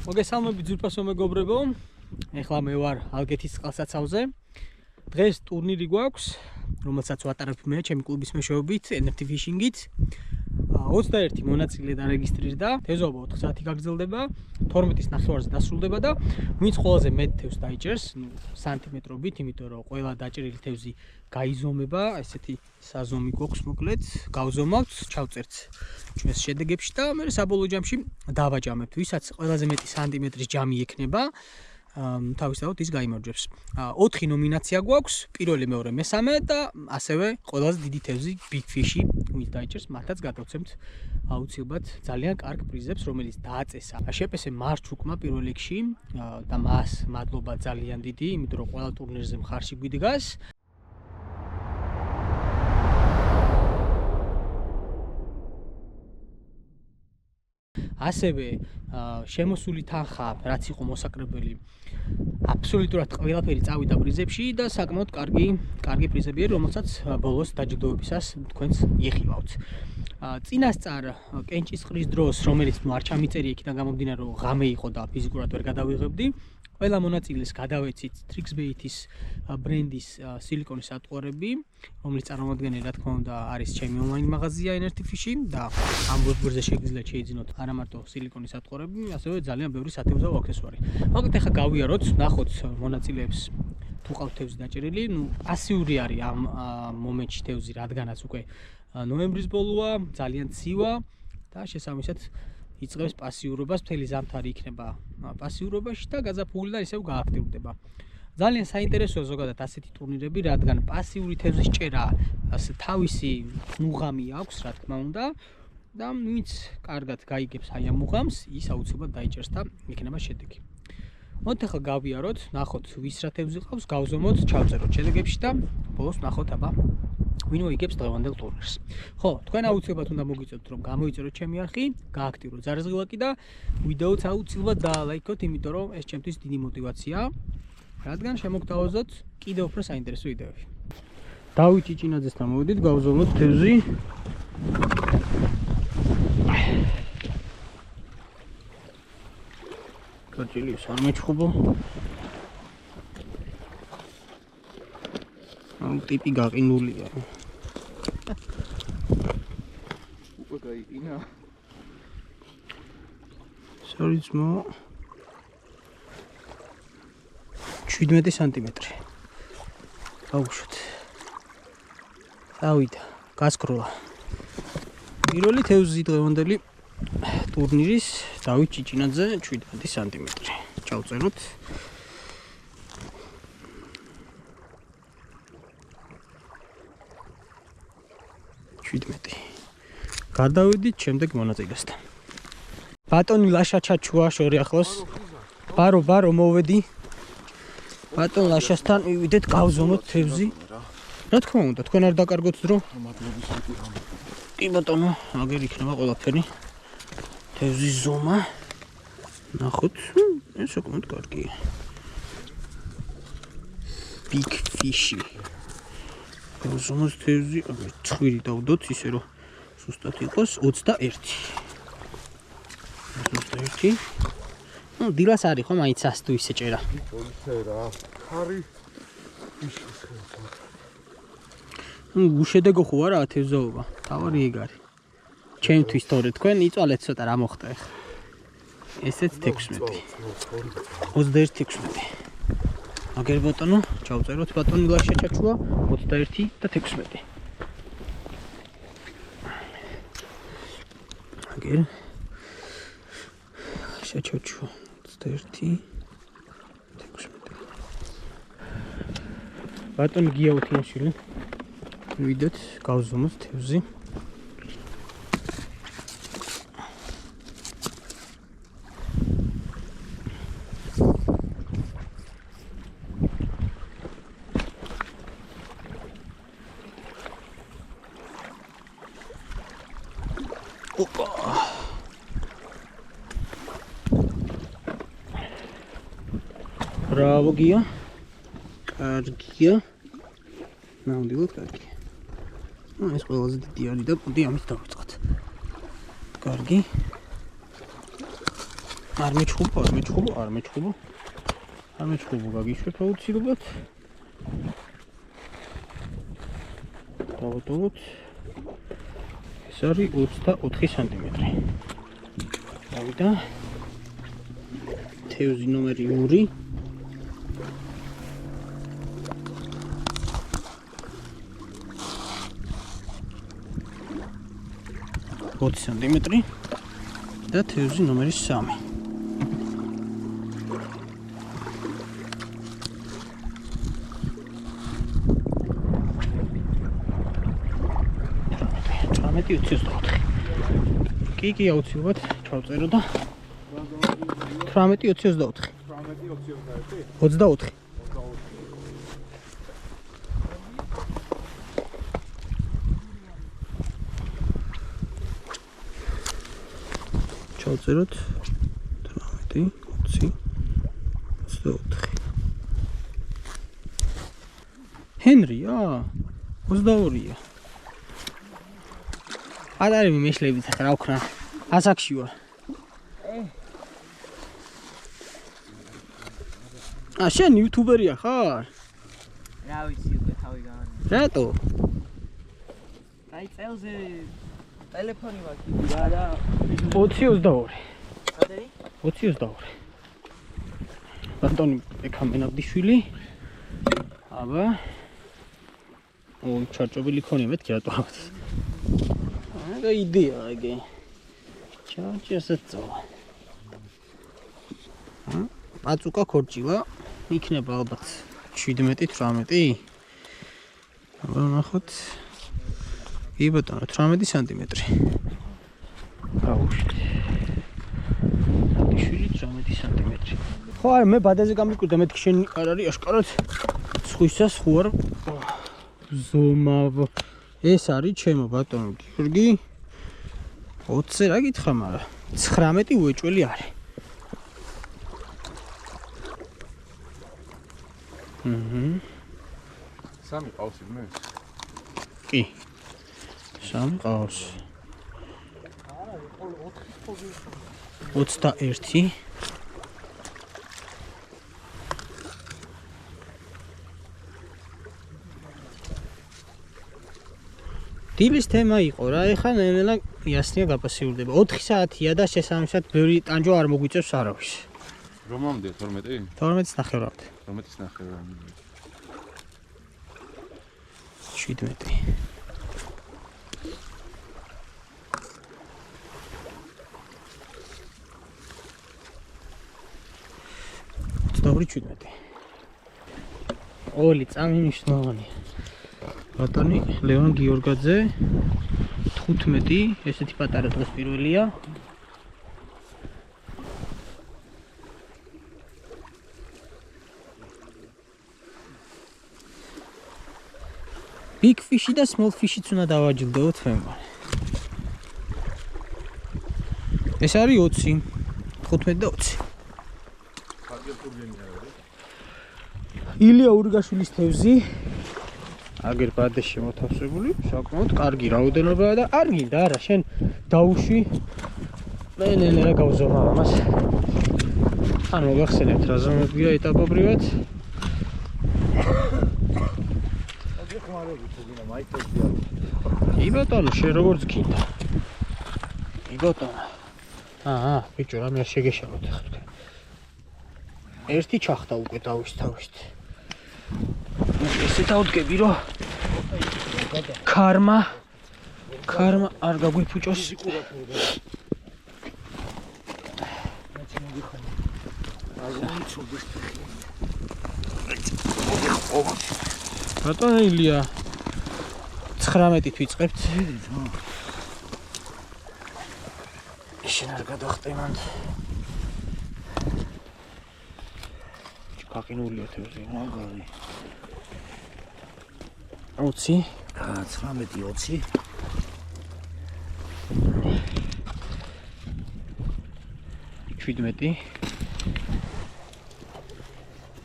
მოგესალმებით ძვირფასო მეგობრებო. ეხლა მე ვარ ალგეთის წყალსაცავზე. დღეს ტურნირი გვაქვს, რომელსაც ვატარებ მე ჩემი კლუბის მეშვეობით, NFT Fishing-ით. 21 მონაწილე დარეგისტრირდა. თევზაობა 4 საათი გაგრძელდება, 12-ის ნახევარზე დასრულდება და ვინც ყველაზე მეტ თევზს დაიჭერს, სანტიმეტრობით, იმიტომ რომ ყველა დაჭერილი თევზი გაიზომება, ესეთი საზომი გვაქვს მოკლედ, გავზომავთ, ჩავწერთ ჩვენს შედეგებში და მე საბოლოო ჯამში დავაჯამებთ, ვისაც ყველაზე მეტი სანტიმეტრის ჯამი ექნება. თავისთავად ის გაიმარჯვებს. 4 ნომინაცია გვაქვს, პირველი, მეორე, მესამე და ასევე ყველაზე დიდი თევზი Big Fish-ი, ვინც დაიჭერს, მათაც გადავცემთ აუცილებლად ძალიან კარგ პრიზებს, რომელიც დააწესა შეპესე მარჩუკმა პირველ რიგში და მას მადლობა ძალიან დიდი, იმიტომ რომ ყველა ტურნირზე მხარში გვიდგას. ასევე შემოსული თანხა, რაც იყო მოსაკრებელი, აბსოლუტურად ყველაფერი წავიდა პრიზებში და საკმაოდ კარგი პრიზებია, რომელსაც ბოლოს დაჯილდოებისას თქვენს იხილავთ. წინასწარ კენჭისყრის დროს, რომელიც არ ჩამიწერია იქიდან გამომდინარე, რომ ღამე იყო და ფიზიკურად ვერ გადავიღებდი, ყველა მონაწილეს გადავეცით Trixbait-ის ბრენდის სილიკონის ატყუარები, რომელიც წარმოადგენელი, რა თქმა უნდა, არის ჩემი ონლაინ მაღაზია NFT Fish-ი და ამ გვერდზე შეგიძლიათ შეიძინოთ არა მარტო სილიკონის ატყუარები, ასევე ძალიან ბევრი სათევზაო აქსესუარი. მოკლედ ახლა გავიაროთ, ნახოთ მონაწილეებს თუ ყავთ თევზი დაჭერილი, პასიური არის ამ მომენტში თევზი, რადგანაც უკვე ნოემბრის ბოლოა, ძალიან ცივა და შესაბამისად იწყებს პასიურობას, მთელი ზამთარი იქნება პასიურობაში და გაზაფხულიდან ისევ გააქტიურდება. ძალიან საინტერესოა ზოგადად ასეთი ტურნირები, რადგან პასიური თევზის ჭერა თავისი მუღამი აქვს, რა თქმა უნდა, და ვინც კარგად გაიგებს აი ამ მუღამს, ის აუცილებლად დაიჭერს და იქნება შედეგი. მოდით ახლა გავიაროთ, ნახოთ ვის რა თევზი ყავს, გავზომოთ, ჩავწეროთ შედეგებში და ბოლოს ნახოთ აბა ვინ მოიგებს დღევანდელ ტურნირს. ხო, თქვენ აუცილებლად უნდა მოგიწოდოთ, რომ გამოიწეროთ ჩემი არხი, გააქტიუროთ ზარზღილაკი და ვიდეოც აუცილებლად დაალაიქოთ, იმიტომ რომ ეს ჩემთვის დიდი мотиваციაა, რადგან შემოგთავაზოთ კიდევ უფრო საინტერესო ვიდეოები. დავით ჭიჭინაძესთან მოვიდით, გავზომოთ თევზი. კაჭილი არ მეჩხუბო. ამ ტიპი გაყინულია. უკვე გაიყინა. Sorry, small. 17 სანტიმეტრი. აუშვით. დავიდა, გასკროლა. პირველი თევზი დღევანდელი ტურნირის დავით ჭიჭინაძე 17 სანტიმეტრი. ჩავწეროთ. გადავიდით შემდეგ მონაწილესთან. ბატონი ლაშა ჩაჩუა შორი ახლოს. ბარო მოვედი. ბატონ ლაშასთან ვივიდეთ, გავზომოთ თევზი. რა თქმა უნდა, თქვენ არ დაკარგოთ დრო? კი ბატონო, აგერ იქნება ყველაფერი. თევზის ზომა. ნახოთ, ეს საკმაოდ კარგია. Big Fish-ი. გავზომოთ თევზი, ცხვირი დავდოთ, ისე რომ სუსტად იყოს 21. დილას არის ხო მაინც ასტუ ისე ჭერა. ხარი უშედეგო ხო არა თევზაობა. თავარი ეგ არის. ჩემთვის თორე თქვენ იწვალეთ ცოტა რა მოხდა ახლა. ესეც 16. 21-16. აგერ ბატონო, ჩავწეროთ ბატონი ლაშა ჩაჩუა 21 და 16. აგერ შეჩოჩუ 21 16. ბატონი გიაუთიანშვილი ვიდეთ გავზომოთ თევზი. ოპა Bravo Gia. Კარგია. ნამდვილად კარგია. ეს ყველაზე დიდი არის და მოდი ამით დავიწყოთ. კარგი. არ მეჩხუბო გაგიშვებ აუცილებლად. დავუტოვოთ. ეს არის 24 სანტიმეტრი. დავიდა. თევზი ნომერი 2. სანტიმეტრი და თევზი ნომერი 3. მეტი 24. კი აუცილებლად ჩავწერო და 18-24. 24. ჩავწეროთ 18-20-24. ჰენრია 22-ია. არ არის მეშლებით ახლა რა ვქნა. ასაკშივა. შენ იუთუბერია ხარ? რა ვიცი უკვე თავი გაანი. რატო? აი წელზე ტელეფონი მაქვს და 20-22. ადერი? 20-22. ანტონი ეკამენავდიშვილი. აბა. ჩარჭობილი ქონია მეთქი რატო ავთ? და იდეა ეგე. ჩარჭესეცო. აწუკა ქორჭილა იქნება ალბათ 17-18. აბა ნახოთ. კი ბატონო 18 სანტიმეტრი. გავუშვით. შვილი 18 სანტიმეტრი. ხო არა მე ბადაზე გამიკვირდა მეთქი შენ არ არის აშკარად სხვისას ხო არ ზომავ. ეს არის ჩემო ბატონო გიორგი 20 რა გითხრა მაგრამ 19 უეჭველი არის. სამი ყავს მე? კი. სამი ყავს. 21. დილის თემა იყო რა, ეხლა ნელა იასნია გაპასიურდება. 4 საათია და შესაბამისად ბევრი ტანჯო არ მოგვიწევს არავის. რომამდე 12? 12-ს ნახევრამდე. 12-ს ნახევრამდე. 17. ოლი წამი მნიშვნელოვანია. ბატონი ლევან გიორგაძე 15 ესეთი პატარა დღეს პირველია. Big fish და small fish-იც უნდა დავაჯილდოთ მე მგონი. ეს არის 20, 15 და 20. ილია ურგაშვილის თევზი. აგერ ბადე შემოთავსებული, საკმაოდ კარგი რაოდენობაა და არ გინდა არა, შენ დაუშვი. მე რა გავზომავ ამას. ანუ გახსენებთ რა ზომებია ეტაპობრივად. კი ბატონო, შენ როგორც გინდა. კი ბატონო. ბიჭო, რამე არ შეგეშალოთ ახლა თქვენ. ერთი ჩახდა უკვე დავისთავით. ესე დავდგები რომ ქარმა არ გაგვიფუჭოს. ბატონო ილია 19-ით ვიწყებთ. შენ არ გადახტემანდ. კაკინულია თევზი, მაგარი. 20. 19-20. 17.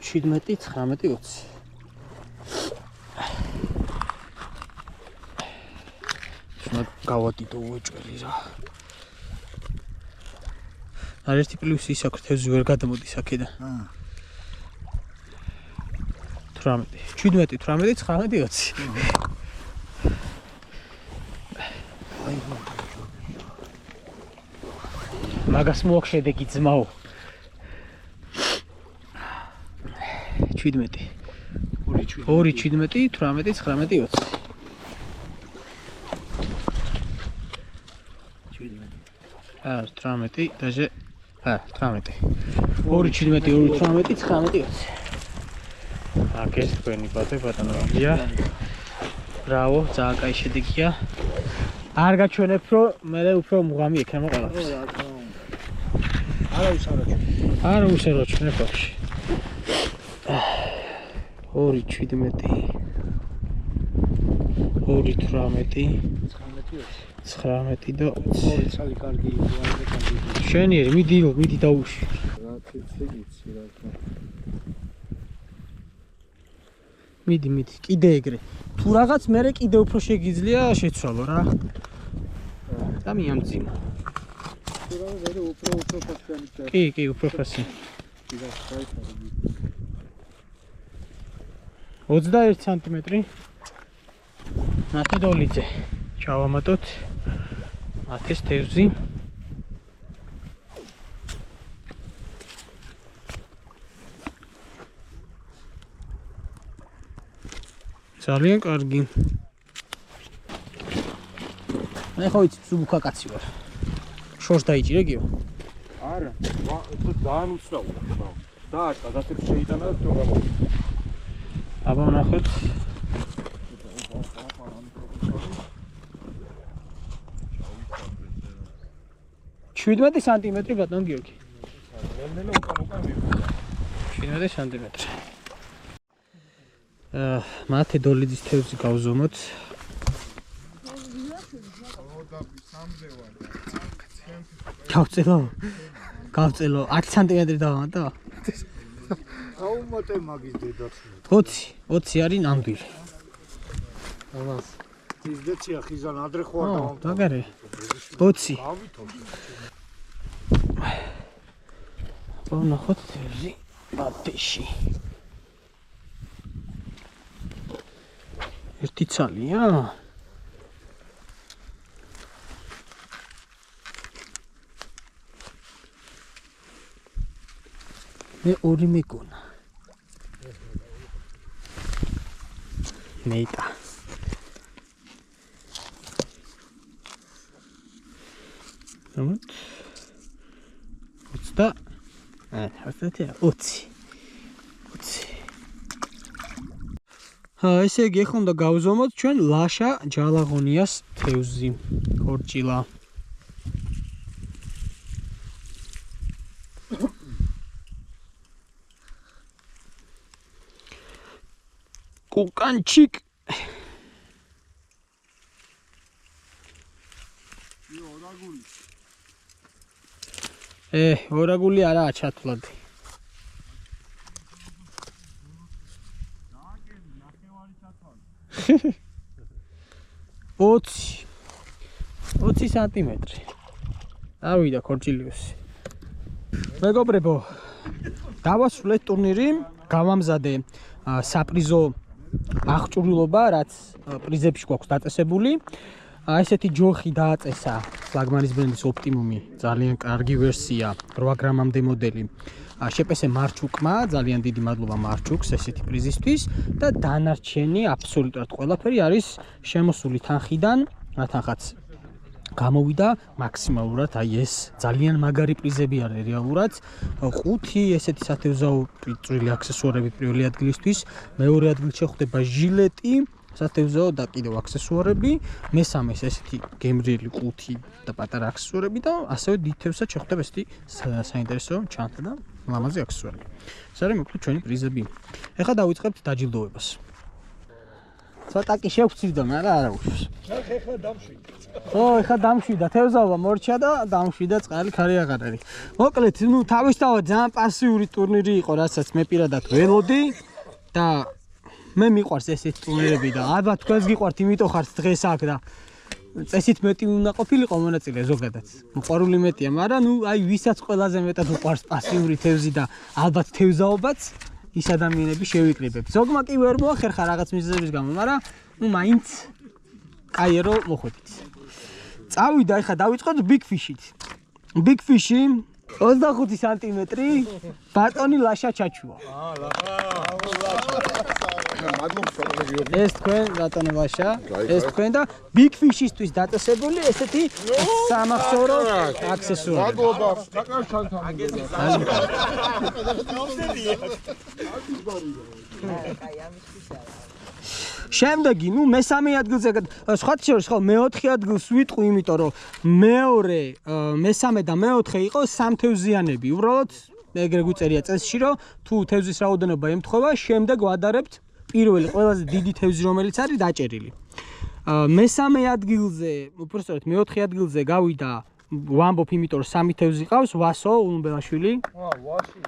19-20. გავადიდო უეჭველი რა. არერთი პლუსი ის აქვს თევზი ვერ გადამოდის აქედან. 18, 17, 18, 19, 20. მაგას მოაქვს შედეგი ძმაო. 17. 2, 17, 18, 19, 20. 18, даже 18. 2, 17, 2, 18, 19, 20. აკეს თქვენი ბატონია. ბრავო, ძალიან კაი შედეგია. არ გაჩვენებ, რომ მე უფრო მუღამი ექნება ყველაფერს. არა უსეროჩვენებ ბავშვი. 2, 17, 2, 18, 19 და 20. ცალი კარგი იყო. შენიერი, მიდი დაუში. რა ციცი რა. მიდი, კიდე ეგრე. თუ რაღაც მერე კიდე უფრო შეგიძლია შეცვალო რა. და მიამძიმო. რა ვერე უფრო ფასიანი წერა. კი, უფრო ფასიანი. 21 სანტიმეტრი. ნათედოლიძე. ჩავამატოთ. ათეს თევზი. ძალიან კარგი. მე ხო იცი ზუბუქა კაცი ვარ. შორს დაიჭირე გიო? არა, ეს ძალიან უცნაურია, ხო? დაარტყა, დასებს შეიტანა და თუ გამო. აბა ნახოთ. შვიდმეტი სანტიმეტრი ბატონ გიორგი. ნელ-ნელა უკან მივა. 17 სანტიმეტრი. მათე დოლიძის თევზი გავზომოთ. გავწელო 10 სანტიმეტრი დავამატო. აუმატე მაგის დედაც. 20 არის ნამდვილი. ამას ის დეცია ხიზან ადრე ხო არ დავამატე. დაგარე. 20. ნახოთ თევზი ბატეში. ერთი ცალია. მე ორი მეკონა. ნეიტა. ამოთ 20. ესე იგი ახლა უნდა გავზომოთ ჩვენ ლაშა ჯალაღონიას თევზი. ქორჭილა. კუკანჩიკ. ორაგული არაა ჩათვლადი. ოც 20 სანტიმეტრი. ავიდა ქორჭილიუსი. მეგობრებო, დავასრულეთ ტურნირი, გავამზადე საპრიზო აღჭურვილობა, რაც პრიზებში გვაქვს დაწესებული. ესეთი ჯოხი დააწესა ფლაგმანის ბრენდის ოპტიმუმი, ძალიან კარგი ვერსია, 8 გრამამდე მოდელი. შეპესე მარჩუკმა, ძალიან დიდი მადლობა მარჩუკს ესეთი პრიზისთვის და დანარჩენი აბსოლუტურად ყველაფერი არის შემოსული თანხიდან, თანხაც გამოვიდა მაქსიმალურად, აი ეს ძალიან მაგარი პრიზები არის რეალურად. 5 ესეთი სათევზაო წვრილი აქსესუარები პირველი ადგილისთვის, მეორე ადგილში შეხვდება ჟილეტი, სათევზაო და კიდევ აქსესუარები, მესამეს ესეთი გემრიელი ყუთი და პატარა აქსესუარები და ასევე დიდ თევზსაც შეხვდება ესეთი საინტერესო ჩანთა და ლამაზი აქსესუარები. ეს არის მოკლედ ჩვენი პრიზები. ეხლა დავიწყებთ დაჯილდოებას. ცოტა კი შევცივდა, მაგრამ არა უშავს. ეხლა დამშვიდა, თევზაობა მორჩა და დამშვიდა, წყალი ქარი აღარ არის. მოკლედ, თავისთავად ძალიან პასიური ტურნირი იყო, რასაც მე პირადად ველოდი და მე მიყვარს ესეთი ტურნირები და ალბათ თქვენს გიყვართ, იმიტომ ხართ დღეს აქ და წესით მეტი უნდა ყოფილიყო მონაწილე ზოგადად. მოყვარული მეტია, მაგრამ ნუ აი ვისაც ყველაზე მეტად უყვარს პასიური თევზი და ალბათ თევზაობაც ის ადამიანები შევიკრიბებთ. ზოგმა კი ვერ მოახერხა რაღაც მიზეზების გამო, მაგრამ ნუ მაინც კაია რომ მოხვედით. წავიდა, ეხლა დავიწყოთ big fish-ით. Big fish-ი 25 სანტიმეტრი ბატონი ლაშა ჩაჩუა. ეს თქვენ ბატონო ლაშა, ეს თქვენ და big fish-ისთვის დაწესებული ესეთი სამახსოვრო აქსესუარი. მადლობა, საკარჩანთან. შემდეგი, ნუ მესამე ადგილზე, სხვა შორის ხო მეოთხე ადგილს ვიტყვი, იმიტომ რომ მეორე, მესამე და მეოთხე იყო სამთევზიანები. უბრალოდ ეგრე გვწერია წესში, რომ თუ თევზის რაოდენობა ემთხვევა, შემდეგ ვადარებთ პირველი ყველაზე დიდი თევზი, რომელიც არის დაჭერილი. მესამე ადგილზე, უпростоრად მეოთხე ადგილზე გავიდა ვამბობ, იმიტომ რომ სამი თევზი ყავს, ვასო ულუმბელაშვილი.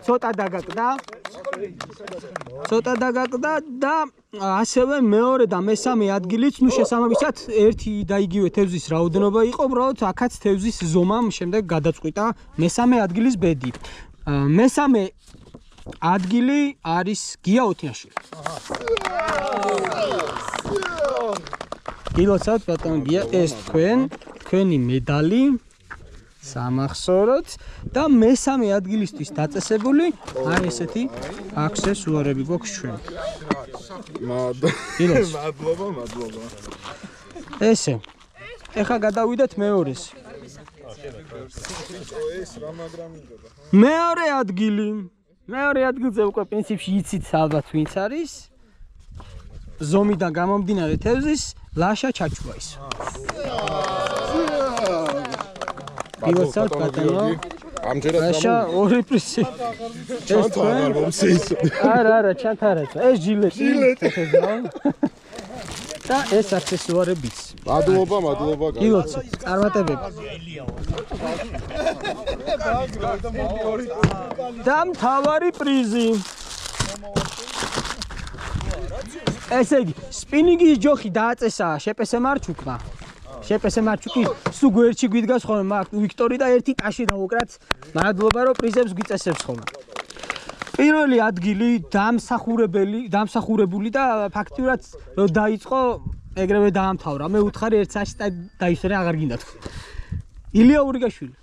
ცოტა დაგაკდა და ასევე მეორე და მესამე ადგილიც, ნუ შესაბამისად ერთი და იგივე თევზის რაოდენობა იყო, უბრალოდ აქაც თევზის ზომამ შემდეგ გადაწყვიტა მესამე ადგილის ბედი. მესამე ადგილი არის გია ოთიაშვილი. გილოცავთ ბატონო გია, ეს თქვენი მედალი სამახსოვროდ და მესამე ადგილისთვის დაწესებული აი ესეთი აქსესუარები გვაქვს ჩვენ. მადლობა. ესე. ეხლა გადავიდეთ მეორეს. მეორე ადგილი. მეორე ადგილზე უკვე პრინციპში იცით ალბათ ვინც არის. ზომიდან გამომდინარე თევზის ლაშა ჩაჩუა ის. გილოცავთ ბატონო. ამჯერად ლაშა ორი პრიზი. არა, ჩანთარაცა. ეს ჟილეტი. და ეს აქსესუარებიც. მადლობა. გილოცავთ, წარმატებები. და მთავარი პრიზი. ესე იგი, სპინინგის ჯოხი დააწესა შეპესე მარჩუკმა. შეპესე მარჩუკი სულ გვერდში გვიდგას ხოლმე მაგ ვიქტორი და ერთი ტაში დაუკრათ. მადლობა რომ პრიზებს გვიწესებს ხოლმე. პირველი ადგილი დამსახურებული და ფაქტიურად რომ დაიწყო ეგრევე დაამთავრა. მე უთხარი ერთ საში დაისვენე აღარ გინდა თქვი. ილია ურიგაშვილი.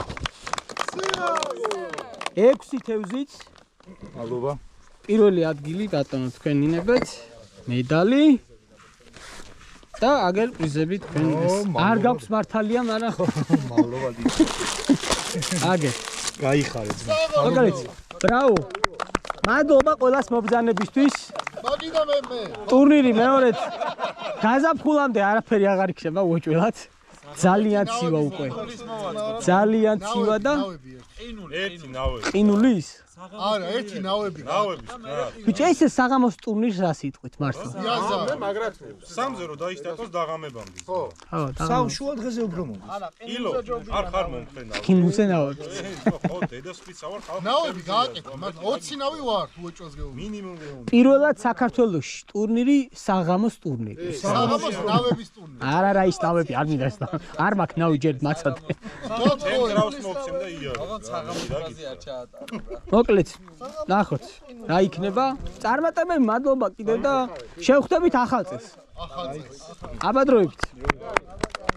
6 თევზით. მადლობა. პირველი ადგილი ბატონო თქვენ ნინებთ. მედალი და აგერ პრიზები თქვენ ეს. არ გაქვს მართალია, მაგრამ მადლობა დიდი. აგერ. გაიხარეთ. მაგალითად, ბრავო. მადლობა ყველას მობრძანებისთვის. მაგიდა მე. ტურნირი მეორედ გაზაფხულამდე არაფერი აღარ იქნება უეჭველად. ძალიან ცივა უკვე. ძალიან ცივა და ერთი ნავები. ყინულის. არა, ერთი ნავები. ბიჭო, ესე საღამოს ტურნირს რა სიტყვით მართლა? მე მაგრად სამზე რო დაიშტაკოს დაღამებამდე. ხო. სამშუა დღეზე უფრო მოდის. ილო, არ ხარ მომხდენა. ყინულზე ნავები. ხო, დედასპიცა ვარ, ხალხი. ნავები გააკეთე, მაგრამ 20 ნავი ვარ თუ ეჭვას გეუბნები. მინიმუმ გეუბნები. პირველად საქართველოში ტურნირი საღამოს ტურნირი. საღამოს ნავების ტურნირი. არა, ის ნავები არ მინდა ეს. არ მაქვს ნავი ჯერ მაცადე. გრავს მოვცემ და ია. მოკლედ, ნახოთ, რა იქნება. წარმატებები, მადლობა კიდევ და შევხვდებით ახალ წელს. აბადროებით.